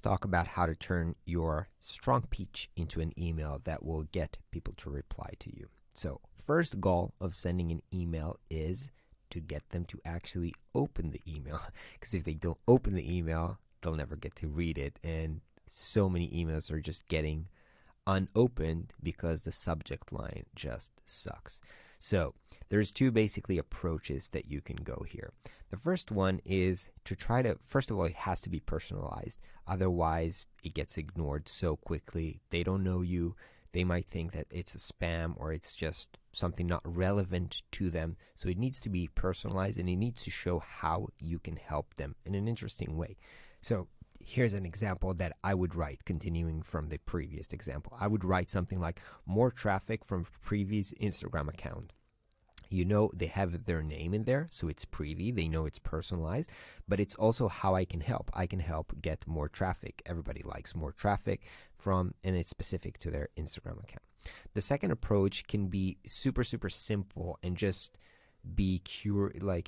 let's talk about how to turn your strong pitch into an email that will get people to reply to you. So, first goal of sending an email is to get them to actually open the email. Because if they don't open the email, they'll never get to read it. And so many emails are just getting unopened because the subject line just sucks. So there's two basically approaches that you can go here. The first one is to try to, first of all, it has to be personalized. Otherwise, it gets ignored so quickly. They don't know you. They might think that it's a spam or it's just something not relevant to them. So it needs to be personalized, and it needs to show how you can help them in an interesting way. So here's an example that I would write, continuing from the previous example. I would write something like, more traffic from previous Instagram account. You know, they have their name in there, so it's privy. They know it's personalized, but it's also how I can help. I can help get more traffic. Everybody likes more traffic from, and it's specific to their Instagram account. The second approach can be super, super simple and just be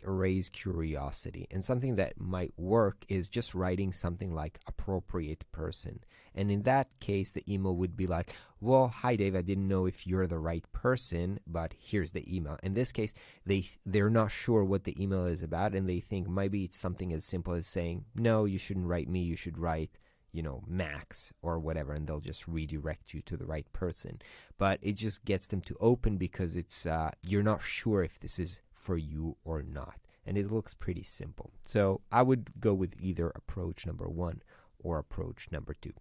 raise curiosity. And something that might work is just writing something like appropriate person. And in that case, the email would be like, well, hi Dave, I didn't know if you're the right person, but here's the email. In this case, they're not sure what the email is about, and they think maybe it's something as simple as saying, no, you shouldn't write me, you should write Max or whatever, and they'll just redirect you to the right person. But it just gets them to open because it's you're not sure if this is for you or not, and it looks pretty simple. So I would go with either approach number one or approach number two.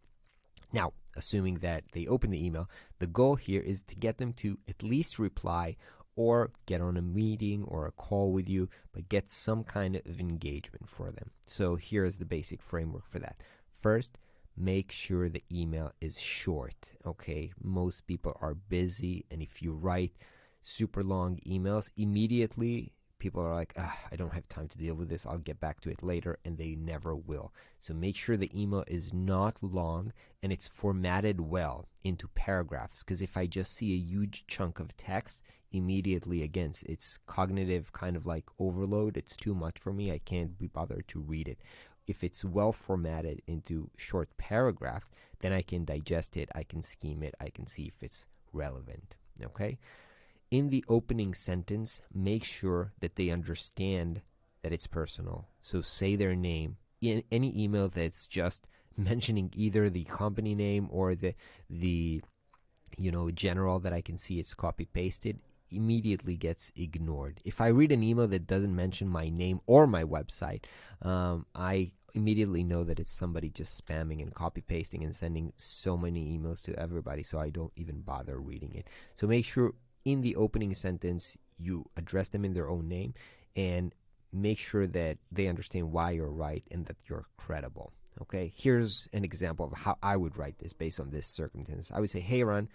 Now, assuming that they open the email, the goal here is to get them to at least reply or get on a meeting or a call with you, but get some kind of engagement for them. So here's the basic framework for that. First, make sure the email is short, okay? Most people are busy, and if you write super long emails, immediately people are like, I don't have time to deal with this, I'll get back to it later, and they never will. So make sure the email is not long and it's formatted well into paragraphs, because if I just see a huge chunk of text, immediately, again, it's cognitive kind of like overload. It's too much for me. I can't be bothered to read it. If it's well formatted into short paragraphs, then I can digest it, I can scheme it, I can see if it's relevant, okay? In the opening sentence, make sure that they understand that it's personal. So say their name. In any email that's just mentioning either the company name or the general that I can see it's copy pasted, immediately gets ignored. If I read an email that doesn't mention my name or my website, I immediately know that it's somebody just spamming and copy pasting and sending so many emails to everybody, so I don't even bother reading it. So make sure in the opening sentence you address them in their own name, and make sure that they understand why you're right and that you're credible. Okay, here's an example of how I would write this based on this circumstance. I would say, hey Ron,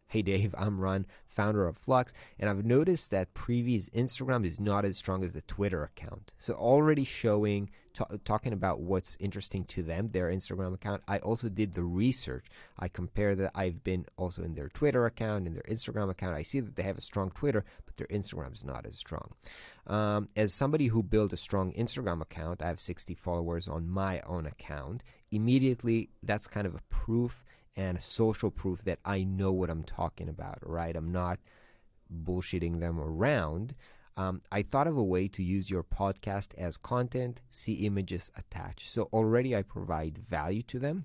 hey Dave, I'm Ron, founder of Flux, and I've noticed that Previ's Instagram is not as strong as the Twitter account. So already showing, talking about what's interesting to them, their Instagram account. I also did the research. I compared that. I've been also in their Twitter account, in their Instagram account. I see that they have a strong Twitter, but their Instagram is not as strong. As somebody who built a strong Instagram account, I have 60 followers on my own account. Immediately, that's kind of a proof and a social proof that I know what I'm talking about, right? I'm not bullshitting them around. I thought of a way to use your podcast as content, see images attached. So already I provide value to them,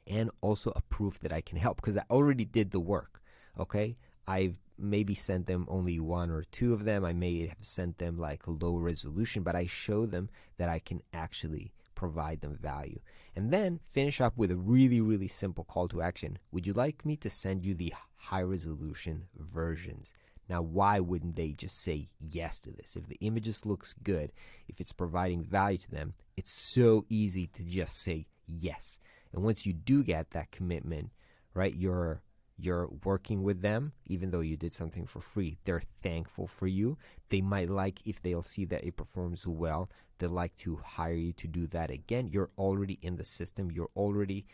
and also a proof that I can help because I already did the work, okay? I've maybe sent them only one or two of them. I may have sent them like a low resolution, but I show them that I can actually provide them value. And then finish up with a really, really simple call to action. Would you like me to send you the high resolution versions? Now, why wouldn't they just say yes to this? If the images looks good, if it's providing value to them, it's so easy to just say yes. And once you do get that commitment, right, you're working with them, even though you did something for free. They're thankful for you. They might like, if they'll see that it performs well, they'd like to hire you to do that again. You're already in the system. You're already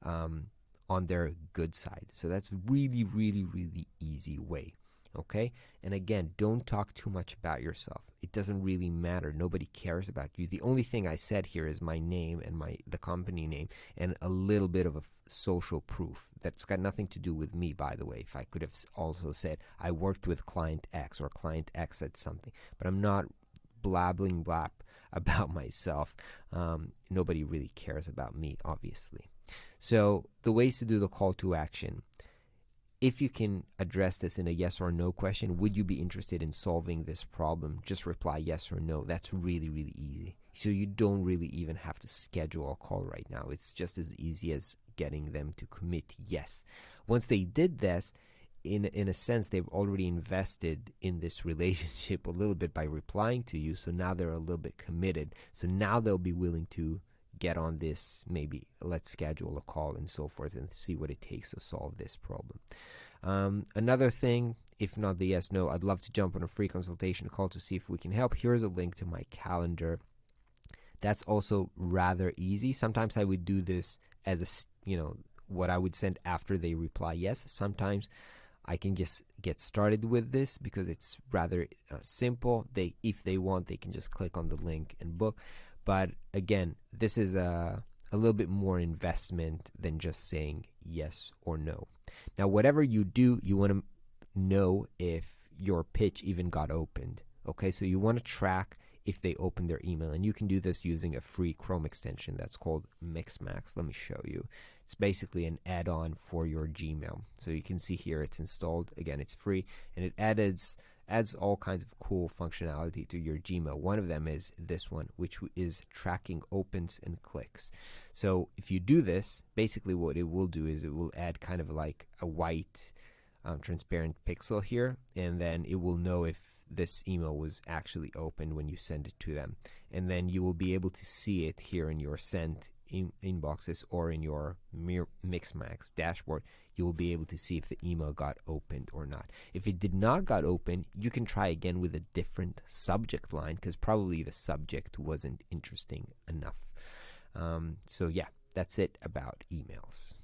on their good side. So that's really, really, really easy way. Okay? And again, don't talk too much about yourself. It doesn't really matter. Nobody cares about you. The only thing I said here is my name and the company name and a little bit of a social proof. That's got nothing to do with me, by the way. If I could have also said I worked with client X or client X said something, but I'm not blabbling blab about myself. Nobody really cares about me, obviously. So the ways to do the call to action. If you can address this in a yes or no question, would you be interested in solving this problem? Just reply yes or no. That's really, really easy. So you don't really even have to schedule a call right now. It's just as easy as getting them to commit yes. Once they did this, in a sense, they've already invested in this relationship a little bit by replying to you. So now they're a little bit committed. So now they'll be willing to get on this, maybe let's schedule a call and so forth and see what it takes to solve this problem. Another thing, if not the yes, no, I'd love to jump on a free consultation call to see if we can help. Here's a link to my calendar. That's also rather easy. Sometimes I would do this as what I would send after they reply yes. Sometimes I can just get started with this because it's rather simple. If they want, they can just click on the link and book. But again, this is a little bit more investment than just saying yes or no. Now, whatever you do, you want to know if your pitch even got opened. Okay, so you want to track if they open their email. And you can do this using a free Chrome extension that's called Mixmax. Let me show you. It's basically an add-on for your Gmail. So you can see here it's installed. Again, it's free, and it adds all kinds of cool functionality to your Gmail. One of them is this one, which is tracking opens and clicks. So if you do this, basically what it will do is it will add kind of like a white transparent pixel here, and then it will know if this email was actually opened when you send it to them. And then you will be able to see it here in your sent inboxes or in your Mixmax dashboard. You will be able to see if the email got opened or not. If it did not got opened, you can try again with a different subject line because probably the subject wasn't interesting enough. So yeah, that's it about emails.